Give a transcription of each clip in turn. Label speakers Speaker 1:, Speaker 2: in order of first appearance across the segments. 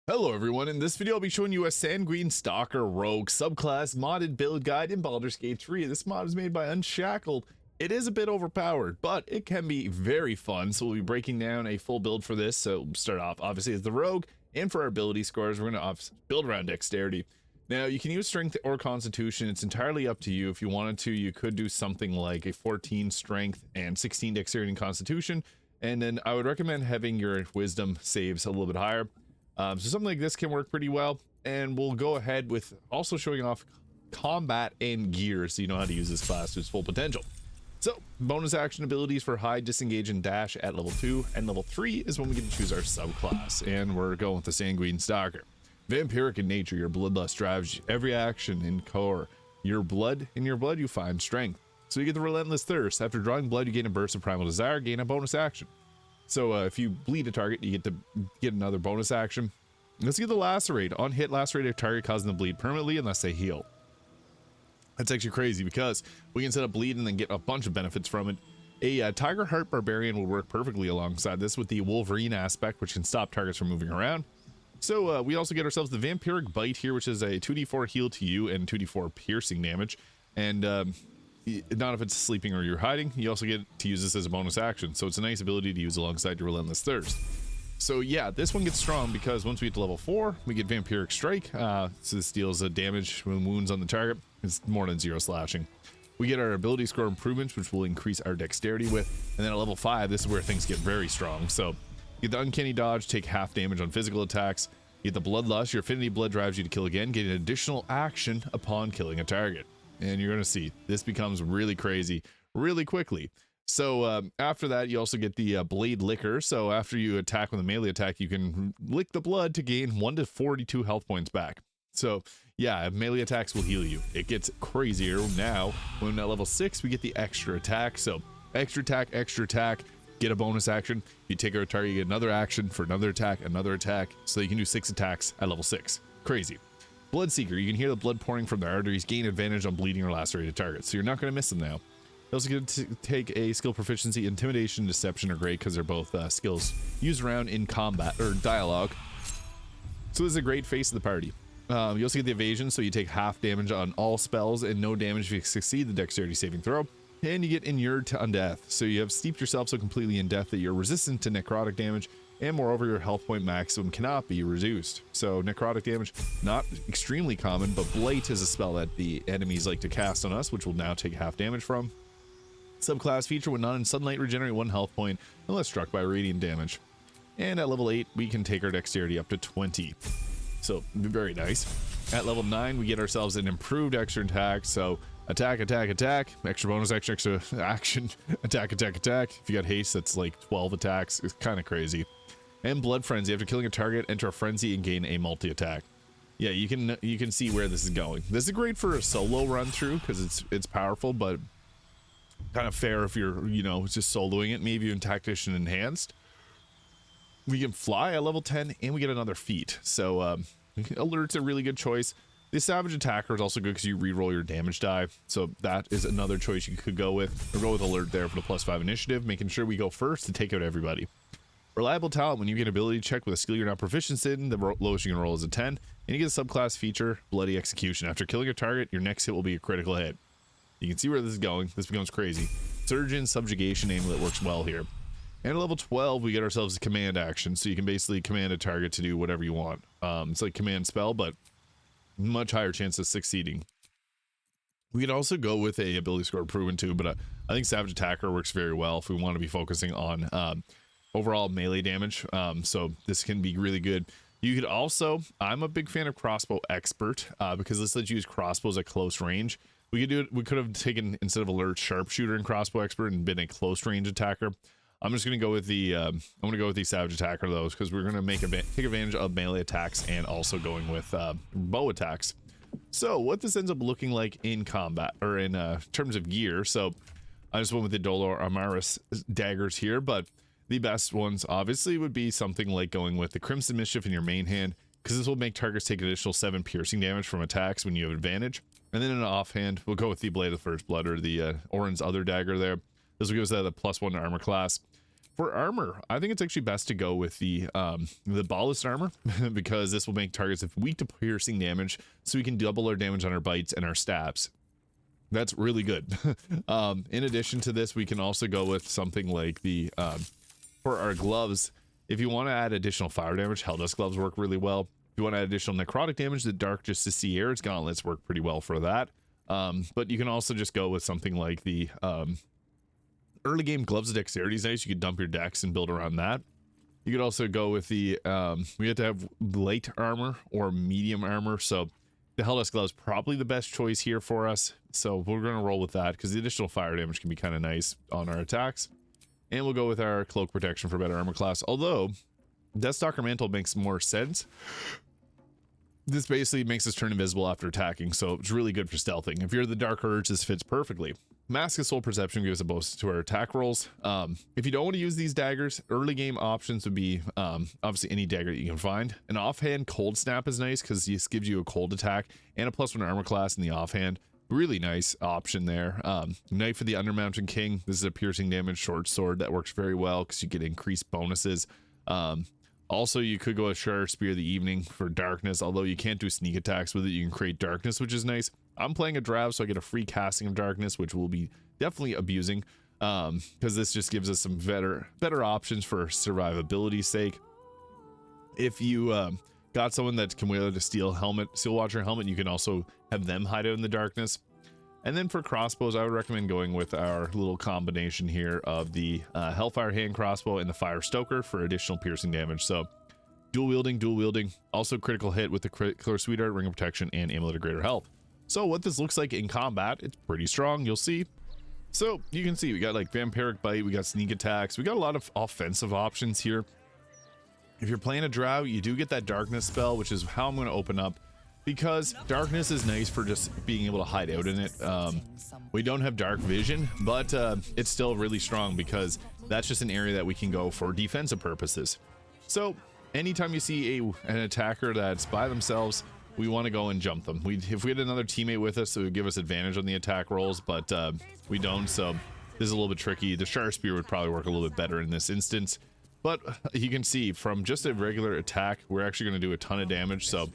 Speaker 1: Hello everyone, in this video I'll be showing you a Sanguine Stalker Rogue subclass modded build guide in Baldur's Gate 3. This mod is made by Unshackled. It is a bit overpowered, but it can be very fun, so we'll be breaking down a full build for this. So we'll start off obviously as the Rogue, and for our ability scores we're going to build around Dexterity. Now you can use Strength or Constitution, it's entirely up to you. If you wanted to, you could do something like a 14 Strength and 16 Dexterity and Constitution, and then I would recommend having your Wisdom saves a little bit higher. So something like this can work pretty well, and we'll go ahead with also showing off combat and gear so you know how to use this class to its full potential. So bonus action abilities for hide, disengage, and dash at level 2, and level 3 is when we get to choose our subclass, and we're going with the Sanguine Stalker. Vampiric in nature, your bloodlust drives every action in core. In your blood you find strength. So you get the Relentless Thirst. After drawing blood you gain a burst of primal desire, gain a bonus action. So if you bleed a target, you get to get another bonus action. Let's get the Lacerate. On hit, lacerate a target, causing them to bleed permanently unless they heal. That's actually crazy because we can set up bleed and then get a bunch of benefits from it. A Tiger Heart Barbarian will work perfectly alongside this with the Wolverine aspect, which can stop targets from moving around. So we also get ourselves the Vampiric Bite here, which is a 2d4 heal to you and 2d4 piercing damage. And not if it's sleeping or you're hiding. You also get to use this as a bonus action, so it's a nice ability to use alongside your Relentless Thirst. So yeah, this one gets strong because once we get to level 4 we get Vampiric Strike. So this deals a damage when wounds on the target. It's more than 0 slashing. We get our ability score improvements, which will increase our dexterity with, and then at level 5 this is where things get very strong. So you get the Uncanny Dodge, take half damage on physical attacks. You get the Bloodlust, your affinity blood drives you to kill again, get an additional action upon killing a target. And you're going to see this becomes really crazy really quickly. So after that you also get the Blade Licker. So after you attack with a melee attack you can lick the blood to gain 1 to 42 health points back. So yeah, melee attacks will heal you. It gets crazier now when at level 6 we get the extra attack. So extra attack, get a bonus action. You take our target, you get another action for another attack, so you can do 6 attacks at level 6. Crazy. Bloodseeker, you can hear the blood pouring from their arteries, gain advantage on bleeding or lacerated targets, so you're not going to miss them now. You also get to take a skill proficiency. Intimidation and Deception are great because they're both skills used around in combat or dialogue. So this is a great face of the party. You also get the Evasion, so you take half damage on all spells and no damage if you succeed the Dexterity saving throw. And you get Inured to Undeath, so you have steeped yourself so completely in death that you're resistant to necrotic damage, and moreover your health point maximum cannot be reduced. So necrotic damage, not extremely common, but Blight is a spell that the enemies like to cast on us, which will now take half damage from. Subclass feature: when not in sunlight, regenerate 1 health point unless struck by radiant damage. And at level 8 we can take our dexterity up to 20, so very nice. At level 9 we get ourselves an improved extra attack, so attack, extra bonus action, extra action, attack. If you got haste, that's like 12 attacks. It's kind of crazy. And Blood Frenzy, after killing a target, enter a frenzy and gain a multi-attack. Yeah, you can see where this is going. This is great for a solo run through because it's powerful, but kind of fair if you're, just soloing it. Maybe even Tactician enhanced. We can fly at level 10 and we get another feat. So Alert's a really good choice. The Savage Attacker is also good because you reroll your damage die, so that is another choice you could go with. Or go with Alert there for the +5 initiative, making sure we go first to take out everybody. Reliable Talent: when you get an ability check with a skill you're not proficient in, the lowest you can roll is a 10, and you get a subclass feature, Bloody Execution. After killing a target, your next hit will be a critical hit. You can see where this is going. This becomes crazy. Surgeon Subjugation Amulet works well here. And at level 12 we get ourselves a command action, so you can basically command a target to do whatever you want. It's like command spell, but much higher chance of succeeding. We could also go with a ability score improvement too, but I think Savage Attacker works very well if we want to be focusing on overall melee damage. So this can be really good. You could also, I'm a big fan of Crossbow Expert because this lets you use crossbows at close range. We could have taken, instead of Alert, Sharpshooter and Crossbow Expert and been a close range attacker. I'm just going to go with the Savage Attacker though, because we're going to take advantage of melee attacks and also going with bow attacks. So what this ends up looking like in combat, or in terms of gear. So I just went with the Dolor Amaris daggers here, but the best ones obviously would be something like going with the Crimson Mischief in your main hand, because this will make targets take an additional 7 piercing damage from attacks when you have advantage. And then in an offhand we'll go with the Blade of First Blood, or the Orin's other dagger there. This will give us that a +1 armor class. For armor, I think it's actually best to go with the ballast armor because this will make targets weak to piercing damage, so we can double our damage on our bites and our stabs. That's really good. In addition to this, we can also go with something like the for our gloves. If you want to add additional fire damage, Helldusk gloves work really well. If you want to add additional necrotic damage, the Dark Justice Air's gauntlets work pretty well for that. But you can also just go with something like the early game gloves of dexterity is nice. You could dump your dex and build around that. You could also go with the we have to have light armor or medium armor, so the Helldusk glove is probably the best choice here for us. So we're going to roll with that because the additional fire damage can be kind of nice on our attacks. And we'll go with our cloak protection for better armor class, although Deathstalker mantle makes more sense. This basically makes us turn invisible after attacking, so it's really good for stealthing. If you're the Dark Urge, this fits perfectly. Mask of Soul Perception gives a boost to our attack rolls. If you don't want to use these daggers, early game options would be obviously any dagger that you can find. An offhand Cold Snap is nice because this gives you a cold attack and a +1 armor class in the offhand. Really nice option there. Knife of the Undermountain King. This is a piercing damage short sword that works very well because you get increased bonuses. Also, you could go with Shire Spear of the Evening for darkness, although you can't do sneak attacks with it. You can create darkness, which is nice. I'm playing a Drav, so I get a free casting of darkness, which we'll be definitely abusing because this just gives us some better options for survivability's sake. If you got someone that can wear the Steel Watcher helmet, you can also have them hide out in the darkness. And then for crossbows, I would recommend going with our little combination here of the Hellfire Hand Crossbow and the Fire Stoker for additional piercing damage. So dual wielding, also critical hit with the Killer Sweetheart, Ring of Protection, and Amulet of Greater Health. So what this looks like in combat, it's pretty strong, you'll see. So you can see we got like Vampiric Bite, we got sneak attacks, we got a lot of offensive options here. If you're playing a Drow, you do get that darkness spell, which is how I'm going to open up, because darkness is nice for just being able to hide out in it. We don't have dark vision, but it's still really strong because that's just an area that we can go for defensive purposes. So anytime you see an attacker that's by themselves, we want to go and jump them. If we had another teammate with us, it would give us advantage on the attack rolls, but we don't, so this is a little bit tricky. The Shire Spear would probably work a little bit better in this instance. But you can see from just a regular attack, we're actually going to do a ton of damage. So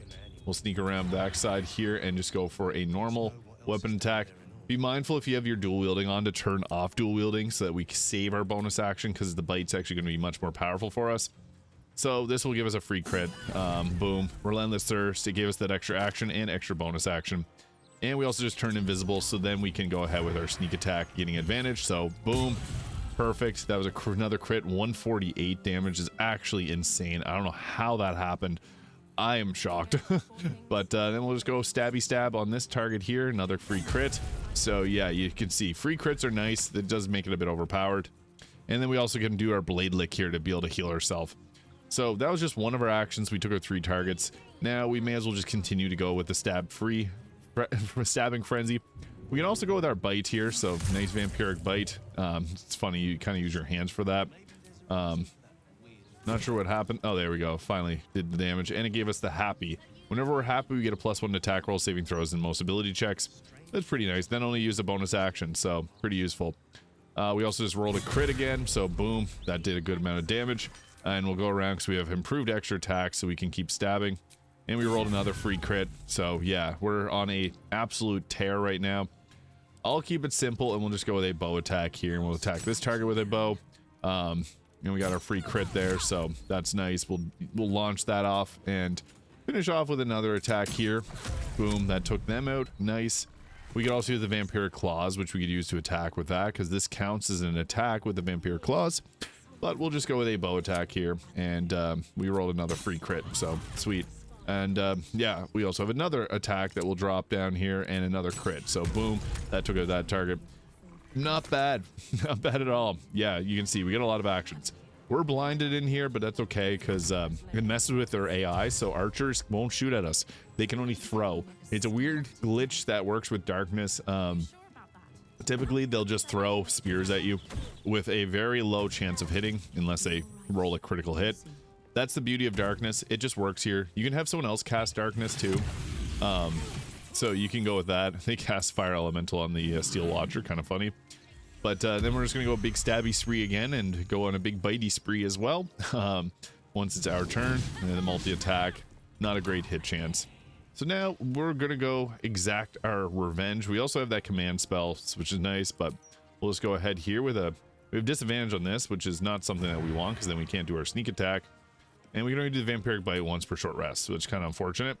Speaker 1: we'll sneak around backside here and just go for a normal weapon attack. Be mindful if you have your dual wielding on to turn off dual wielding so that we save our bonus action, because the bite's actually going to be much more powerful for us. So this will give us a free crit. Boom. Relentless Thirst. It gave us that extra action and extra bonus action. And we also just turned invisible, so then we can go ahead with our sneak attack, getting advantage. So boom. Perfect. That was another crit. 148 damage is actually insane. I don't know how that happened. I am shocked. But then we'll just go stabby stab on this target here. Another free crit. So yeah, you can see free crits are nice. That does make it a bit overpowered. And then we also can do our blade lick here to be able to heal ourselves. So that was just one of our actions. We took our 3 targets. Now we may as well just continue to go with the stabbing frenzy. We can also go with our bite here, so nice vampiric bite. It's funny, you kind of use your hands for that. Not sure what happened. Oh, there we go. Finally did the damage, and it gave us the happy. Whenever we're happy, we get a +1 to attack roll, saving throws, and most ability checks. That's pretty nice. Then only use a bonus action, so pretty useful. We also just rolled a crit again, so boom, that did a good amount of damage. And we'll go around because we have improved extra attack, so we can keep stabbing. And we rolled another free crit. So yeah, we're on a absolute tear right now. I'll keep it simple, and we'll just go with a bow attack here, and we'll attack this target with a bow. And we got our free crit there, so that's nice. We'll launch that off and finish off with another attack here. Boom, that took them out. Nice. We could also use the Vampiric Claws, which we could use to attack with that, because this counts as an attack with the Vampiric Claws. But we'll just go with a bow attack here, and we rolled another free crit, so sweet. And yeah, we also have another attack that will drop down here, and another crit. So boom, that took out that target. Not bad. Not bad at all. Yeah, you can see we get a lot of actions. We're blinded in here, but that's okay, because it messes with their AI, so archers won't shoot at us. They can only throw. It's a weird glitch that works with darkness. Typically, they'll just throw spears at you with a very low chance of hitting, unless they roll a critical hit. That's the beauty of darkness. It just works here. You can have someone else cast darkness too. So you can go with that. They cast Fire Elemental on the Steel Watcher, kind of funny. But then we're just gonna go a big stabby spree again and go on a big bitey spree as well. Once it's our turn, and then the multi-attack, not a great hit chance. So now we're gonna go exact our revenge. We also have that command spell, which is nice, but we'll just go ahead here with we have disadvantage on this, which is not something that we want, because then we can't do our sneak attack. And we can only do the vampiric bite once per short rest, which is kind of unfortunate.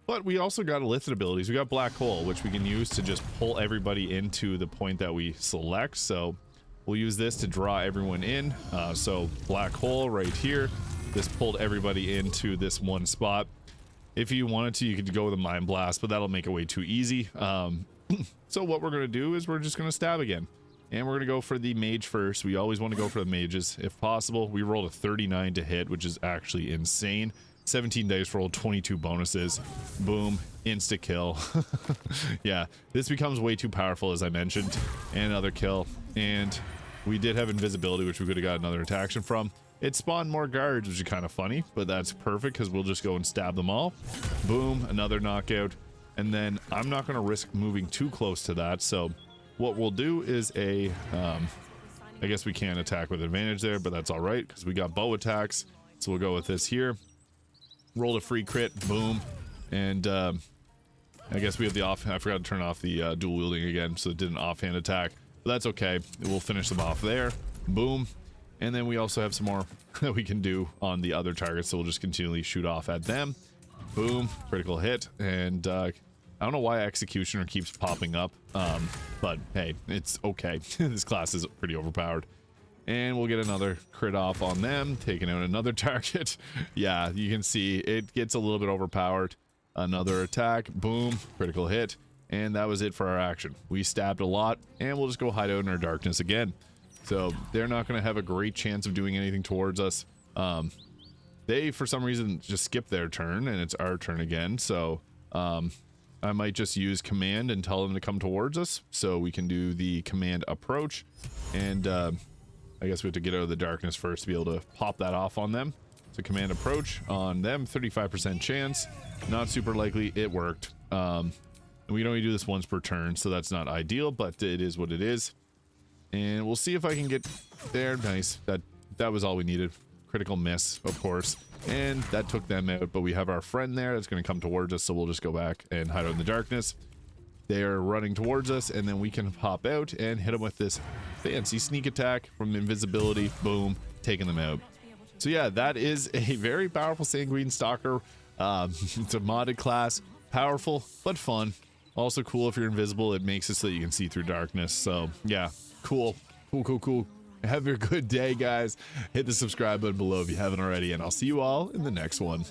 Speaker 1: But we also got illicit abilities. We got black hole, which we can use to just pull everybody into the point that we select. So we'll use this to draw everyone in. So black hole right here. This pulled everybody into this one spot. If you wanted to, you could go with a mind blast, but that'll make it way too easy. So what we're going to do is we're just going to stab again. And we're going to go for the mage first. We always want to go for the mages if possible. We rolled a 39 to hit, which is actually insane. 17 dice rolled, 22 bonuses. Boom, insta kill. Yeah, this becomes way too powerful, as I mentioned. And another kill. And we did have invisibility, which we could have got another attack action from. It spawned more guards, which is kind of funny, but that's perfect because we'll just go and stab them all. Boom, another knockout. And then I'm not going to risk moving too close to that. So what we'll do is I guess we can't attack with advantage there, but that's all right because we got bow attacks. So we'll go with this here. Rolled a free crit, boom. And I guess we have the off. I forgot to turn off the dual wielding again, so it did an offhand attack. But that's okay. We'll finish them off there. Boom. And then we also have some more that we can do on the other targets, so we'll just continually shoot off at them. Boom, critical hit. And I don't know why Executioner keeps popping up, but hey, it's okay. This class is pretty overpowered. And we'll get another crit off on them, taking out another target. Yeah, you can see it gets a little bit overpowered. Another attack, boom, critical hit. And that was it for our action. We stabbed a lot, and we'll just go hide out in our darkness again. So they're not going to have a great chance of doing anything towards us. They, for some reason, just skip their turn, and it's our turn again. So I might just use command and tell them to come towards us, so we can do the command approach. And I guess we have to get out of the darkness first to be able to pop that off on them. So command approach on them, 35% chance. Not super likely. It worked. And we can only do this once per turn, so that's not ideal, but it is what it is. And we'll see if I can get there. Nice. That was all we needed. Critical miss, of course. And that took them out, but we have our friend there that's going to come towards us, so we'll just go back and hide out in the darkness. They're running towards us, and then we can pop out and hit them with this fancy sneak attack from invisibility. Boom, taking them out. So yeah, that is a very powerful Sanguine Stalker. It's a modded class. Powerful, but fun. Also cool if you're invisible. It makes it so that you can see through darkness. So yeah, cool. Cool. Have a good day, guys. Hit the subscribe button below if you haven't already, and I'll see you all in the next one.